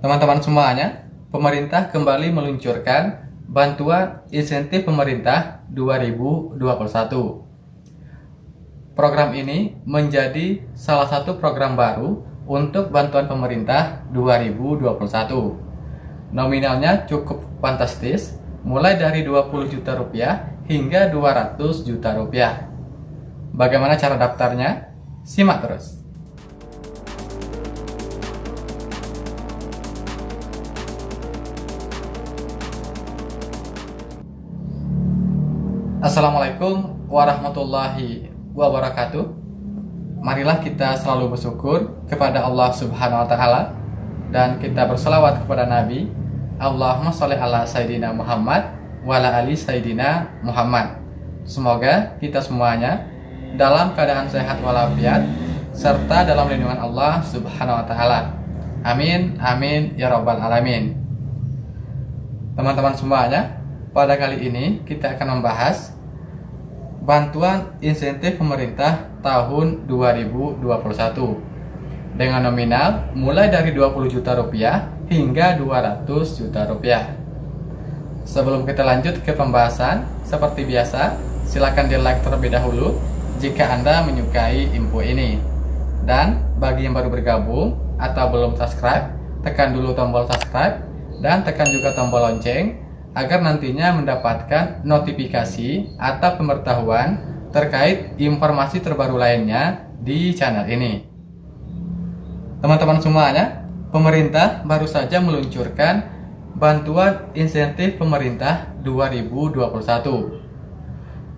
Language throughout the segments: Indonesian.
Teman-teman semuanya, pemerintah kembali meluncurkan bantuan insentif pemerintah 2021. Program ini menjadi salah satu program baru untuk bantuan pemerintah 2021. Nominalnya cukup fantastis, mulai dari 20 juta rupiah hingga 200 juta rupiah. Bagaimana cara daftarnya? Simak terus. Assalamualaikum warahmatullahi wabarakatuh. Marilah kita selalu bersyukur kepada Allah Subhanahu wa Ta'ala dan kita berselawat kepada Nabi. Allahumma sholli ala Sayyidina Muhammad wa ala ali Sayyidina Muhammad. Semoga kita semuanya dalam keadaan sehat walafiat serta dalam lindungan Allah Subhanahu wa Ta'ala. Amin, amin ya rabbal alamin. Teman-teman semuanya, pada kali ini kita akan membahas bantuan insentif pemerintah tahun 2021 dengan nominal mulai dari 20 juta rupiah hingga 200 juta rupiah. Sebelum kita lanjut ke pembahasan, seperti biasa, silakan di like terlebih dahulu jika Anda menyukai info ini. Dan bagi yang baru bergabung atau belum subscribe, tekan dulu tombol subscribe dan tekan juga tombol lonceng agar nantinya mendapatkan notifikasi atau pemberitahuan terkait informasi terbaru lainnya di channel ini. Teman-teman semuanya, pemerintah baru saja meluncurkan bantuan insentif pemerintah 2021.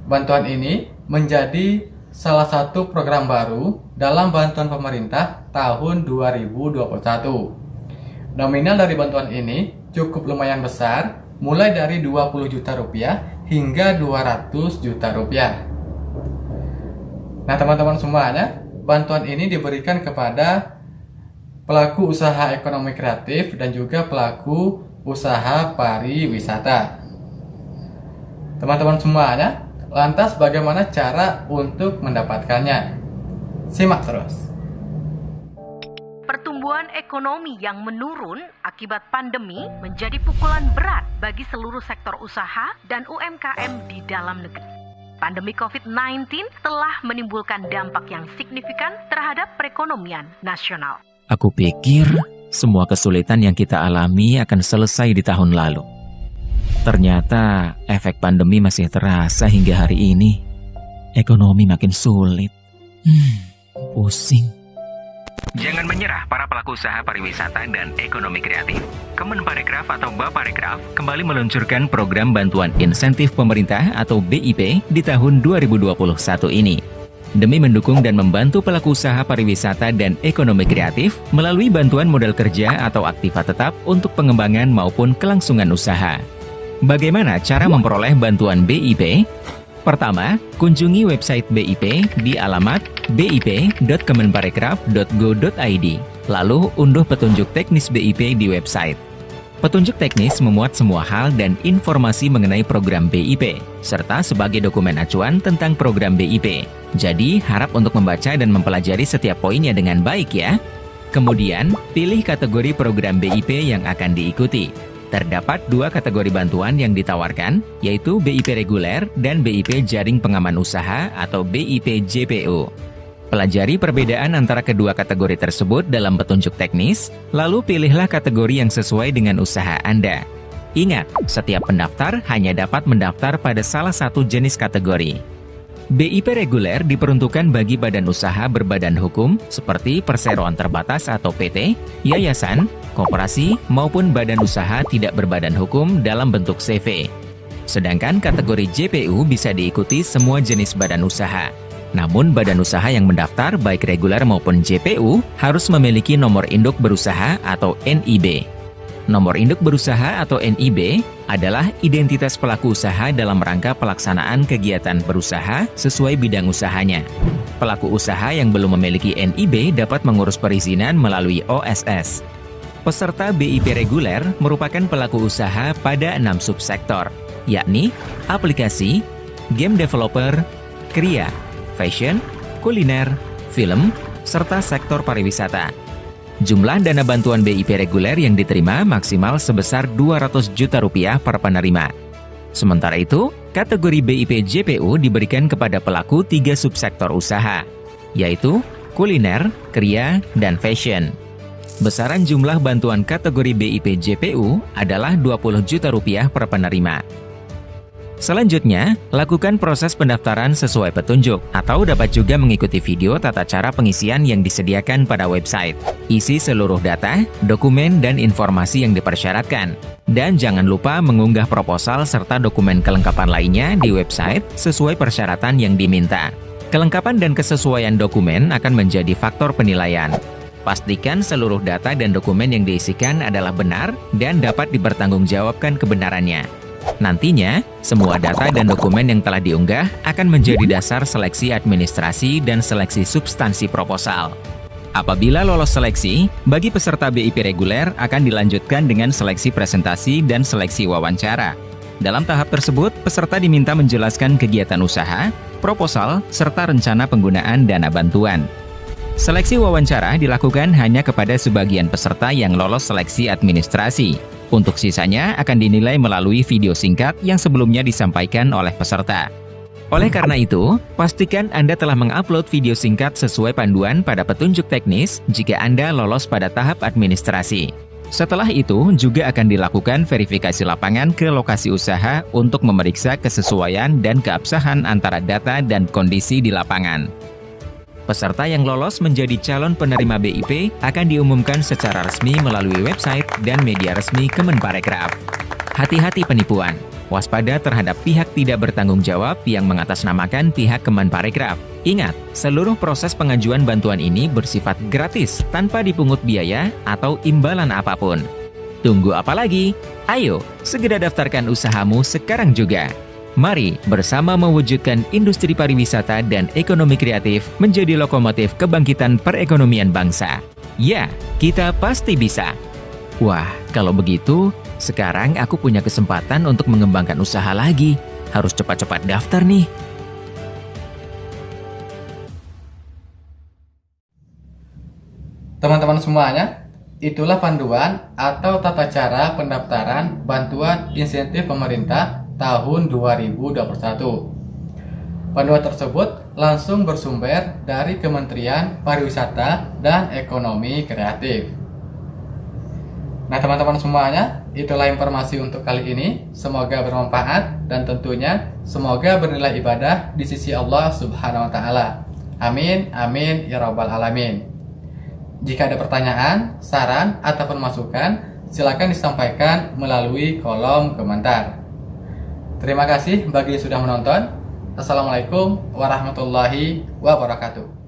Bantuan ini menjadi salah satu program baru dalam bantuan pemerintah tahun 2021. Nominal dari bantuan ini cukup lumayan besar, mulai dari 20 juta rupiah hingga 200 juta rupiah. Nah, teman-teman semuanya, bantuan ini diberikan kepada pelaku usaha ekonomi kreatif dan juga pelaku usaha pariwisata. Teman-teman semuanya, lantas bagaimana cara untuk mendapatkannya? Simak terus. Pertumbuhan ekonomi yang menurun akibat pandemi menjadi pukulan berat bagi seluruh sektor usaha dan UMKM di dalam negeri. Pandemi COVID-19 telah menimbulkan dampak yang signifikan terhadap perekonomian nasional. Aku pikir semua kesulitan yang kita alami akan selesai di tahun lalu. Ternyata efek pandemi masih terasa hingga hari ini. Ekonomi makin sulit. Pusing. Jangan menyerah para pelaku usaha pariwisata dan ekonomi kreatif. Kemenparekraf atau Baparekraf kembali meluncurkan program bantuan insentif pemerintah atau BIP di tahun 2021 ini. Demi mendukung dan membantu pelaku usaha pariwisata dan ekonomi kreatif melalui bantuan modal kerja atau aktiva tetap untuk pengembangan maupun kelangsungan usaha. Bagaimana cara memperoleh bantuan BIP? Pertama, kunjungi website BIP di alamat bip.kemenparekraf.go.id. Lalu unduh petunjuk teknis BIP di website. Petunjuk teknis memuat semua hal dan informasi mengenai program BIP, serta sebagai dokumen acuan tentang program BIP. Jadi, harap untuk membaca dan mempelajari setiap poinnya dengan baik ya. Kemudian, pilih kategori program BIP yang akan diikuti. Terdapat dua kategori bantuan yang ditawarkan, yaitu BIP reguler dan BIP jaring pengaman usaha atau BIP JPU. Pelajari perbedaan antara kedua kategori tersebut dalam petunjuk teknis, lalu pilihlah kategori yang sesuai dengan usaha Anda. Ingat, setiap pendaftar hanya dapat mendaftar pada salah satu jenis kategori. BIP reguler diperuntukkan bagi badan usaha berbadan hukum seperti perseroan terbatas atau PT, yayasan, koperasi, maupun badan usaha tidak berbadan hukum dalam bentuk CV. Sedangkan kategori JPU bisa diikuti semua jenis badan usaha. Namun badan usaha yang mendaftar baik reguler maupun JPU harus memiliki nomor induk berusaha atau NIB. Nomor induk berusaha atau NIB adalah identitas pelaku usaha dalam rangka pelaksanaan kegiatan berusaha sesuai bidang usahanya. Pelaku usaha yang belum memiliki NIB dapat mengurus perizinan melalui OSS. Peserta BIP reguler merupakan pelaku usaha pada 6 subsektor, yakni aplikasi, game developer, kriya, fashion, kuliner, film, serta sektor pariwisata. Jumlah dana bantuan BIP reguler yang diterima maksimal sebesar Rp200 juta per penerima. Sementara itu, kategori BIP JPU diberikan kepada pelaku 3 subsektor usaha, yaitu kuliner, kria, dan fashion. Besaran jumlah bantuan kategori BIP JPU adalah Rp20 juta per penerima. Selanjutnya, lakukan proses pendaftaran sesuai petunjuk atau dapat juga mengikuti video tata cara pengisian yang disediakan pada website. Isi seluruh data, dokumen, dan informasi yang dipersyaratkan. Dan jangan lupa mengunggah proposal serta dokumen kelengkapan lainnya di website sesuai persyaratan yang diminta. Kelengkapan dan kesesuaian dokumen akan menjadi faktor penilaian. Pastikan seluruh data dan dokumen yang diisikan adalah benar dan dapat dipertanggungjawabkan kebenarannya. Nantinya, semua data dan dokumen yang telah diunggah akan menjadi dasar seleksi administrasi dan seleksi substansi proposal. Apabila lolos seleksi, bagi peserta BIP reguler akan dilanjutkan dengan seleksi presentasi dan seleksi wawancara. Dalam tahap tersebut, peserta diminta menjelaskan kegiatan usaha, proposal, serta rencana penggunaan dana bantuan. Seleksi wawancara dilakukan hanya kepada sebagian peserta yang lolos seleksi administrasi. Untuk sisanya akan dinilai melalui video singkat yang sebelumnya disampaikan oleh peserta. Oleh karena itu, pastikan Anda telah mengupload video singkat sesuai panduan pada petunjuk teknis jika Anda lolos pada tahap administrasi. Setelah itu, juga akan dilakukan verifikasi lapangan ke lokasi usaha untuk memeriksa kesesuaian dan keabsahan antara data dan kondisi di lapangan. Peserta yang lolos menjadi calon penerima BIP akan diumumkan secara resmi melalui website dan media resmi Kemenparekraf. Hati-hati penipuan, waspada terhadap pihak tidak bertanggung jawab yang mengatasnamakan pihak Kemenparekraf. Ingat, seluruh proses pengajuan bantuan ini bersifat gratis tanpa dipungut biaya atau imbalan apapun. Tunggu apa lagi? Ayo, segera daftarkan usahamu sekarang juga. Mari bersama mewujudkan industri pariwisata dan ekonomi kreatif menjadi lokomotif kebangkitan perekonomian bangsa. Ya, kita pasti bisa. Wah, kalau begitu, sekarang aku punya kesempatan untuk mengembangkan usaha lagi. Harus cepat-cepat daftar nih. Teman-teman semuanya, itulah panduan atau tata cara pendaftaran bantuan insentif pemerintah tahun 2021. Panduan tersebut langsung bersumber dari Kementerian Pariwisata dan Ekonomi Kreatif. Nah teman-teman semuanya, itulah informasi untuk kali ini. Semoga bermanfaat dan tentunya semoga bernilai ibadah di sisi Allah Subhanahu wa Ta'ala. Amin, amin, ya Rabbal Alamin. Jika ada pertanyaan, saran, ataupun masukan, silakan disampaikan melalui kolom komentar. Terima kasih bagi yang sudah menonton. Assalamualaikum warahmatullahi wabarakatuh.